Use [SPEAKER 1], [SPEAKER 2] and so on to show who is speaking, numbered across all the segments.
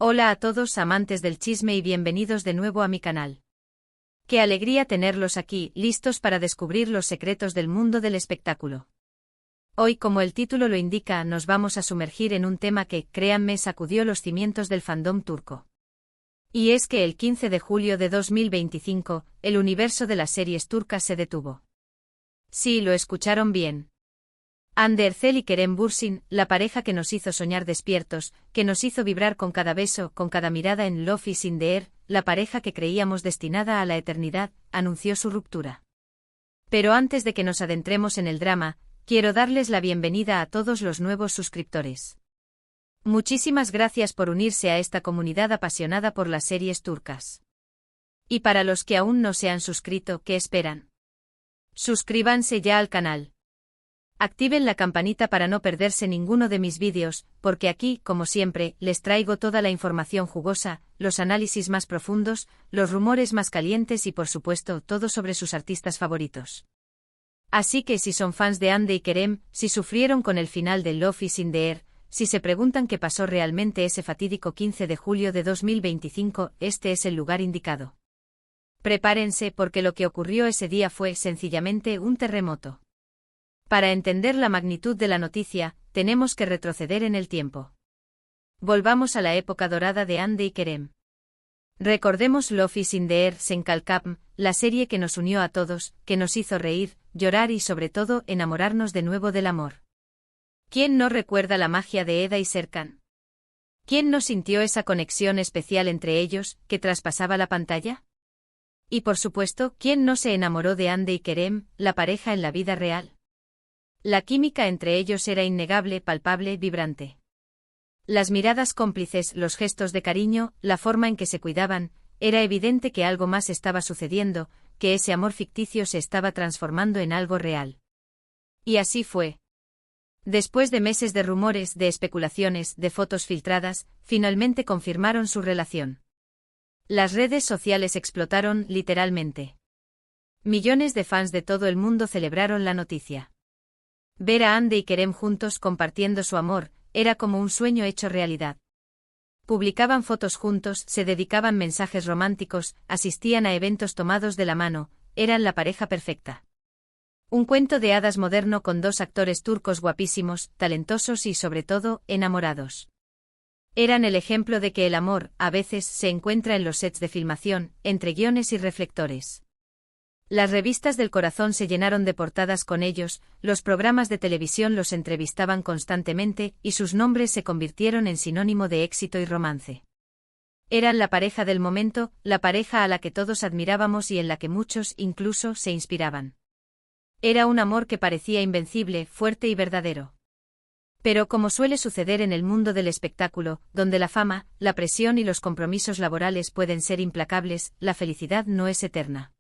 [SPEAKER 1] Hola a todos amantes del chisme y bienvenidos de nuevo a mi canal. Qué alegría tenerlos aquí, listos para descubrir los secretos del mundo del espectáculo. Hoy, como el título lo indica, nos vamos a sumergir en un tema que, créanme, sacudió los cimientos del fandom turco. Y es que el 15 de julio de 2025, el universo de las series turcas se detuvo. Sí, lo escucharon bien. Hande Erçel y Kerem Bürsin, la pareja que nos hizo soñar despiertos, que nos hizo vibrar con cada beso, con cada mirada en Love is in the Air, la pareja que creíamos destinada a la eternidad, anunció su ruptura. Pero antes de que nos adentremos en el drama, quiero darles la bienvenida a todos los nuevos suscriptores. Muchísimas gracias por unirse a esta comunidad apasionada por las series turcas. Y para los que aún no se han suscrito, ¿qué esperan? Suscríbanse ya al canal. Activen la campanita para no perderse ninguno de mis vídeos, porque aquí, como siempre, les traigo toda la información jugosa, los análisis más profundos, los rumores más calientes y por supuesto todo sobre sus artistas favoritos. Así que si son fans de Hande y Kerem, si sufrieron con el final de Love is in the Air, si se preguntan qué pasó realmente ese fatídico 15 de julio de 2025, este es el lugar indicado. Prepárense porque lo que ocurrió ese día fue sencillamente un terremoto. Para entender la magnitud de la noticia, tenemos que retroceder en el tiempo. Volvamos a la época dorada de Hande y Kerem. Recordemos Love is in the Air Senkalkapm, la serie que nos unió a todos, que nos hizo reír, llorar y sobre todo enamorarnos de nuevo del amor. ¿Quién no recuerda la magia de Eda y Serkan? ¿Quién no sintió esa conexión especial entre ellos, que traspasaba la pantalla? Y por supuesto, ¿quién no se enamoró de Hande y Kerem, la pareja en la vida real? La química entre ellos era innegable, palpable, vibrante. Las miradas cómplices, los gestos de cariño, la forma en que se cuidaban, era evidente que algo más estaba sucediendo, que ese amor ficticio se estaba transformando en algo real. Y así fue. Después de meses de rumores, de especulaciones, de fotos filtradas, finalmente confirmaron su relación. Las redes sociales explotaron, literalmente. Millones de fans de todo el mundo celebraron la noticia. Ver a Hande y Kerem juntos compartiendo su amor, era como un sueño hecho realidad. Publicaban fotos juntos, se dedicaban mensajes románticos, asistían a eventos tomados de la mano, eran la pareja perfecta. Un cuento de hadas moderno con dos actores turcos guapísimos, talentosos y sobre todo, enamorados. Eran el ejemplo de que el amor, a veces, se encuentra en los sets de filmación, entre guiones y reflectores. Las revistas del corazón se llenaron de portadas con ellos, los programas de televisión los entrevistaban constantemente y sus nombres se convirtieron en sinónimo de éxito y romance. Eran la pareja del momento, la pareja a la que todos admirábamos y en la que muchos incluso se inspiraban. Era un amor que parecía invencible, fuerte y verdadero. Pero como suele suceder en el mundo del espectáculo, donde la fama, la presión y los compromisos laborales pueden ser implacables, la felicidad no es eterna.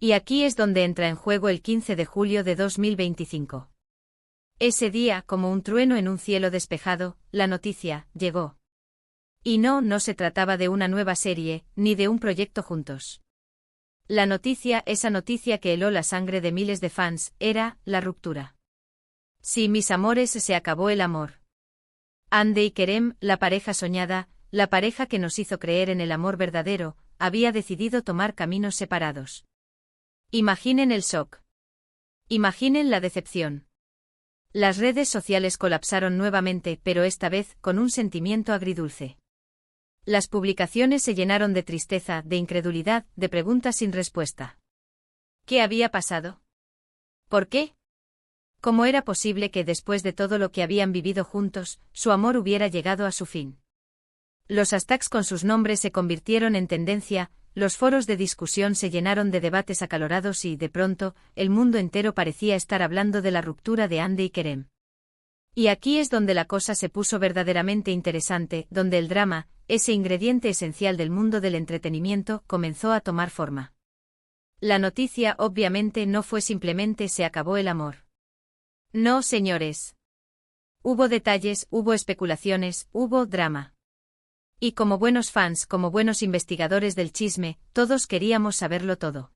[SPEAKER 1] Y aquí es donde entra en juego el 15 de julio de 2025. Ese día, como un trueno en un cielo despejado, la noticia llegó. Y no se trataba de una nueva serie, ni de un proyecto juntos. La noticia, esa noticia que heló la sangre de miles de fans, era la ruptura. Sí, mis amores, se acabó el amor. Hande y Kerem, la pareja soñada, la pareja que nos hizo creer en el amor verdadero, había decidido tomar caminos separados. Imaginen el shock. Imaginen la decepción. Las redes sociales colapsaron nuevamente, pero esta vez con un sentimiento agridulce. Las publicaciones se llenaron de tristeza, de incredulidad, de preguntas sin respuesta. ¿Qué había pasado? ¿Por qué? ¿Cómo era posible que después de todo lo que habían vivido juntos, su amor hubiera llegado a su fin? Los hashtags con sus nombres se convirtieron en tendencia, los foros de discusión se llenaron de debates acalorados y, de pronto, el mundo entero parecía estar hablando de la ruptura de Hande y Kerem. Y aquí es donde la cosa se puso verdaderamente interesante, donde el drama, ese ingrediente esencial del mundo del entretenimiento, comenzó a tomar forma. La noticia, obviamente, no fue simplemente se acabó el amor. No, señores. Hubo detalles, hubo especulaciones, hubo drama. Y como buenos fans, como buenos investigadores del chisme, todos queríamos saberlo todo.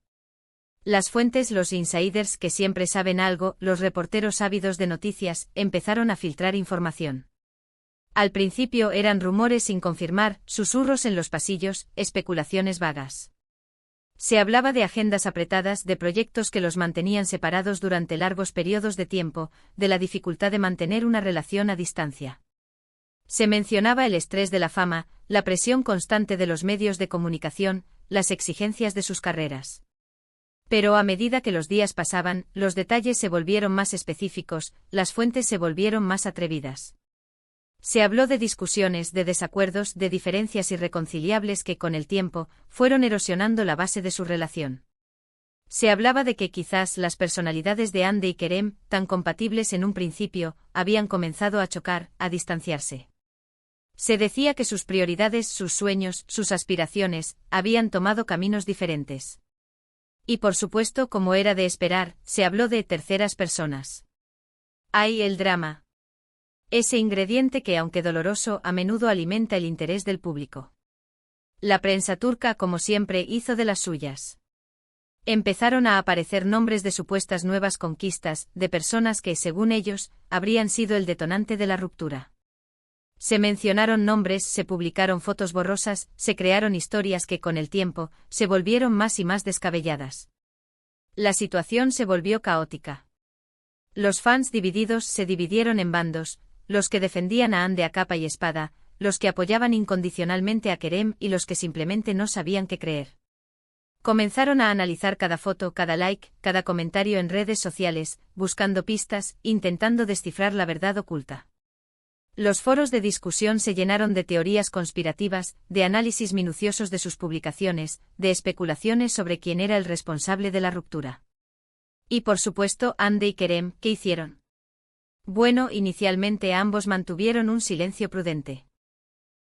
[SPEAKER 1] Las fuentes, los insiders que siempre saben algo, los reporteros ávidos de noticias, empezaron a filtrar información. Al principio eran rumores sin confirmar, susurros en los pasillos, especulaciones vagas. Se hablaba de agendas apretadas, de proyectos que los mantenían separados durante largos periodos de tiempo, de la dificultad de mantener una relación a distancia. Se mencionaba el estrés de la fama, la presión constante de los medios de comunicación, las exigencias de sus carreras. Pero a medida que los días pasaban, los detalles se volvieron más específicos, las fuentes se volvieron más atrevidas. Se habló de discusiones, de desacuerdos, de diferencias irreconciliables que con el tiempo fueron erosionando la base de su relación. Se hablaba de que quizás las personalidades de Andy y Kerem, tan compatibles en un principio, habían comenzado a chocar, a distanciarse. Se decía que sus prioridades, sus sueños, sus aspiraciones, habían tomado caminos diferentes. Y por supuesto, como era de esperar, se habló de terceras personas. Hay el drama. Ese ingrediente que, aunque doloroso, a menudo alimenta el interés del público. La prensa turca, como siempre, hizo de las suyas. Empezaron a aparecer nombres de supuestas nuevas conquistas, de personas que, según ellos, habrían sido el detonante de la ruptura. Se mencionaron nombres, se publicaron fotos borrosas, se crearon historias que, con el tiempo, se volvieron más y más descabelladas. La situación se volvió caótica. Los fans divididos se dividieron en bandos, los que defendían a Andy a capa y espada, los que apoyaban incondicionalmente a Kerem y los que simplemente no sabían qué creer. Comenzaron a analizar cada foto, cada like, cada comentario en redes sociales, buscando pistas, intentando descifrar la verdad oculta. Los foros de discusión se llenaron de teorías conspirativas, de análisis minuciosos de sus publicaciones, de especulaciones sobre quién era el responsable de la ruptura. Y por supuesto, Andy y Kerem, ¿qué hicieron? Bueno, inicialmente ambos mantuvieron un silencio prudente.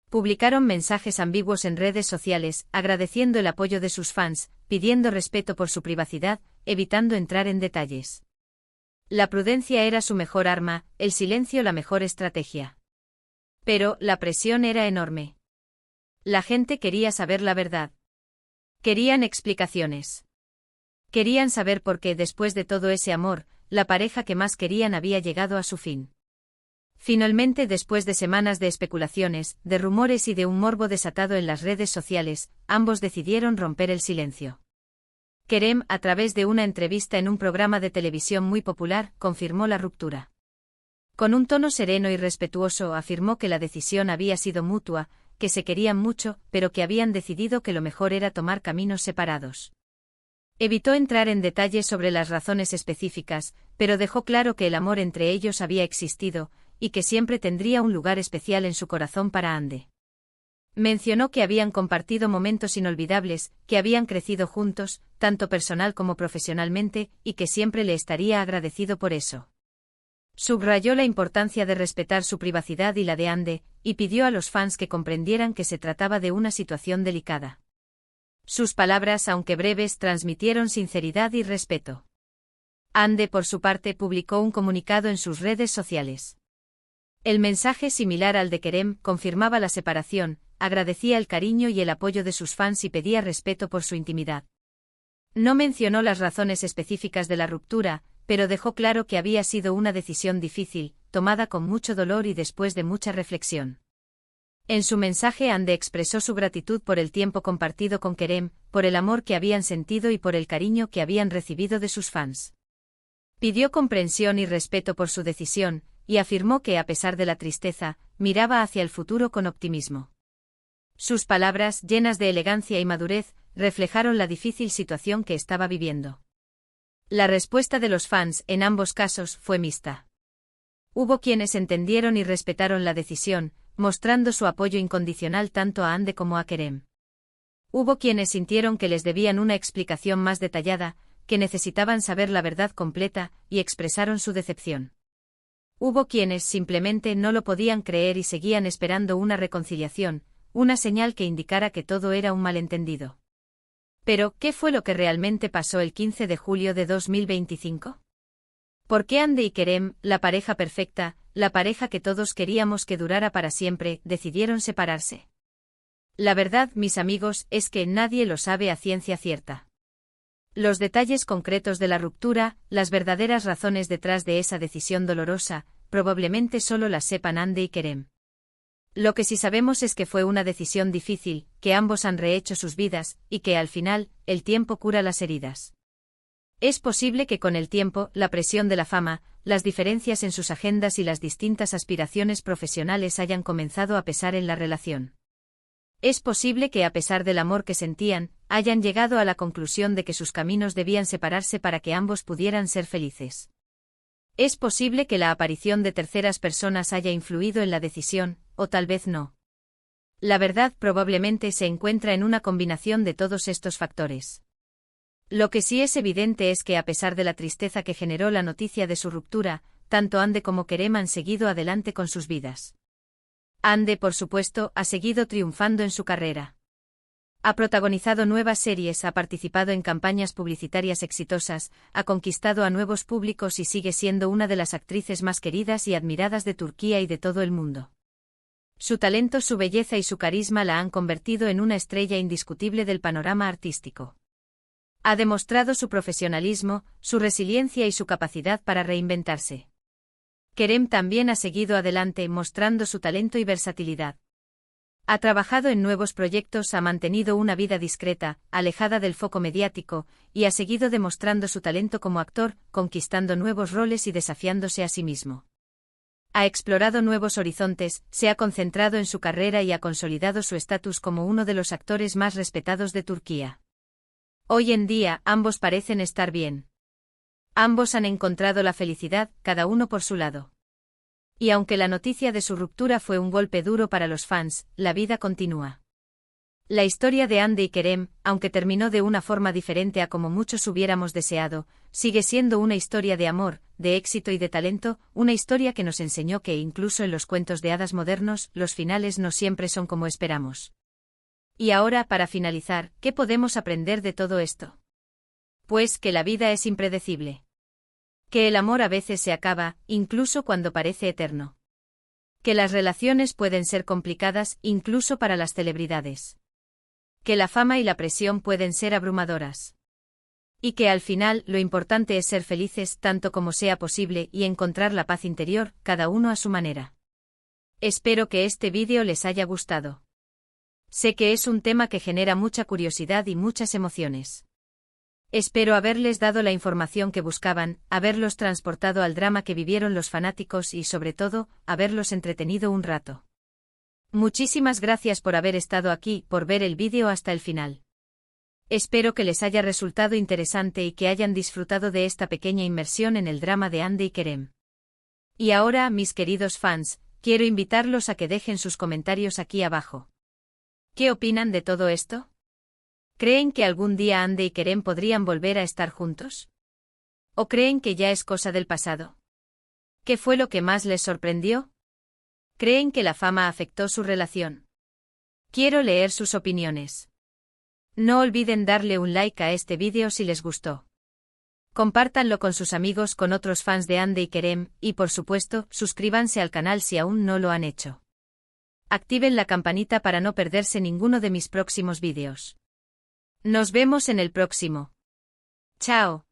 [SPEAKER 1] Publicaron mensajes ambiguos en redes sociales, agradeciendo el apoyo de sus fans, pidiendo respeto por su privacidad, evitando entrar en detalles. La prudencia era su mejor arma, el silencio la mejor estrategia. Pero la presión era enorme. La gente quería saber la verdad. Querían explicaciones. Querían saber por qué, después de todo ese amor, la pareja que más querían había llegado a su fin. Finalmente, después de semanas de especulaciones, de rumores y de un morbo desatado en las redes sociales, ambos decidieron romper el silencio. Kerem, a través de una entrevista en un programa de televisión muy popular, confirmó la ruptura. Con un tono sereno y respetuoso afirmó que la decisión había sido mutua, que se querían mucho, pero que habían decidido que lo mejor era tomar caminos separados. Evitó entrar en detalles sobre las razones específicas, pero dejó claro que el amor entre ellos había existido, y que siempre tendría un lugar especial en su corazón para Andy. Mencionó que habían compartido momentos inolvidables, que habían crecido juntos, tanto personal como profesionalmente, y que siempre le estaría agradecido por eso. Subrayó la importancia de respetar su privacidad y la de Andy, y pidió a los fans que comprendieran que se trataba de una situación delicada. Sus palabras, aunque breves, transmitieron sinceridad y respeto. Andy, por su parte, publicó un comunicado en sus redes sociales. El mensaje, similar al de Kerem, confirmaba la separación, agradecía el cariño y el apoyo de sus fans y pedía respeto por su intimidad. No mencionó las razones específicas de la ruptura, pero dejó claro que había sido una decisión difícil, tomada con mucho dolor y después de mucha reflexión. En su mensaje, Andy expresó su gratitud por el tiempo compartido con Kerem, por el amor que habían sentido y por el cariño que habían recibido de sus fans. Pidió comprensión y respeto por su decisión, y afirmó que, a pesar de la tristeza, miraba hacia el futuro con optimismo. Sus palabras, llenas de elegancia y madurez, reflejaron la difícil situación que estaba viviendo. La respuesta de los fans, en ambos casos, fue mixta. Hubo quienes entendieron y respetaron la decisión, mostrando su apoyo incondicional tanto a Andy como a Kerem. Hubo quienes sintieron que les debían una explicación más detallada, que necesitaban saber la verdad completa, y expresaron su decepción. Hubo quienes simplemente no lo podían creer y seguían esperando una reconciliación, una señal que indicara que todo era un malentendido. Pero, ¿qué fue lo que realmente pasó el 15 de julio de 2025? ¿Por qué Andy y Kerem, la pareja perfecta, la pareja que todos queríamos que durara para siempre, decidieron separarse? La verdad, mis amigos, es que nadie lo sabe a ciencia cierta. Los detalles concretos de la ruptura, las verdaderas razones detrás de esa decisión dolorosa, probablemente solo las sepan Andy y Kerem. Lo que sí sabemos es que fue una decisión difícil, que ambos han rehecho sus vidas, y que al final, el tiempo cura las heridas. Es posible que con el tiempo, la presión de la fama, las diferencias en sus agendas y las distintas aspiraciones profesionales hayan comenzado a pesar en la relación. Es posible que a pesar del amor que sentían, hayan llegado a la conclusión de que sus caminos debían separarse para que ambos pudieran ser felices. Es posible que la aparición de terceras personas haya influido en la decisión, o tal vez no. La verdad probablemente se encuentra en una combinación de todos estos factores. Lo que sí es evidente es que a pesar de la tristeza que generó la noticia de su ruptura, tanto Ande como Kerem han seguido adelante con sus vidas. Ande, por supuesto, ha seguido triunfando en su carrera. Ha protagonizado nuevas series, ha participado en campañas publicitarias exitosas, ha conquistado a nuevos públicos y sigue siendo una de las actrices más queridas y admiradas de Turquía y de todo el mundo. Su talento, su belleza y su carisma la han convertido en una estrella indiscutible del panorama artístico. Ha demostrado su profesionalismo, su resiliencia y su capacidad para reinventarse. Kerem también ha seguido adelante mostrando su talento y versatilidad. Ha trabajado en nuevos proyectos, ha mantenido una vida discreta, alejada del foco mediático, y ha seguido demostrando su talento como actor, conquistando nuevos roles y desafiándose a sí mismo. Ha explorado nuevos horizontes, se ha concentrado en su carrera y ha consolidado su estatus como uno de los actores más respetados de Turquía. Hoy en día, ambos parecen estar bien. Ambos han encontrado la felicidad, cada uno por su lado. Y aunque la noticia de su ruptura fue un golpe duro para los fans, la vida continúa. La historia de Hande y Kerem, aunque terminó de una forma diferente a como muchos hubiéramos deseado, sigue siendo una historia de amor, de éxito y de talento, una historia que nos enseñó que incluso en los cuentos de hadas modernos, los finales no siempre son como esperamos. Y ahora, para finalizar, ¿qué podemos aprender de todo esto? Pues que la vida es impredecible. Que el amor a veces se acaba, incluso cuando parece eterno. Que las relaciones pueden ser complicadas, incluso para las celebridades. Que la fama y la presión pueden ser abrumadoras. Y que al final lo importante es ser felices tanto como sea posible y encontrar la paz interior, cada uno a su manera. Espero que este vídeo les haya gustado. Sé que es un tema que genera mucha curiosidad y muchas emociones. Espero haberles dado la información que buscaban, haberlos transportado al drama que vivieron los fanáticos y, sobre todo, haberlos entretenido un rato. Muchísimas gracias por haber estado aquí, por ver el vídeo hasta el final. Espero que les haya resultado interesante y que hayan disfrutado de esta pequeña inmersión en el drama de Hande y Kerem. Y ahora, mis queridos fans, quiero invitarlos a que dejen sus comentarios aquí abajo. ¿Qué opinan de todo esto? ¿Creen que algún día Hande y Kerem podrían volver a estar juntos? ¿O creen que ya es cosa del pasado? ¿Qué fue lo que más les sorprendió? ¿Creen que la fama afectó su relación? Quiero leer sus opiniones. No olviden darle un like a este vídeo si les gustó. Compártanlo con sus amigos, con otros fans de Hande y Kerem, y por supuesto, suscríbanse al canal si aún no lo han hecho. Activen la campanita para no perderse ninguno de mis próximos vídeos. Nos vemos en el próximo. Chao.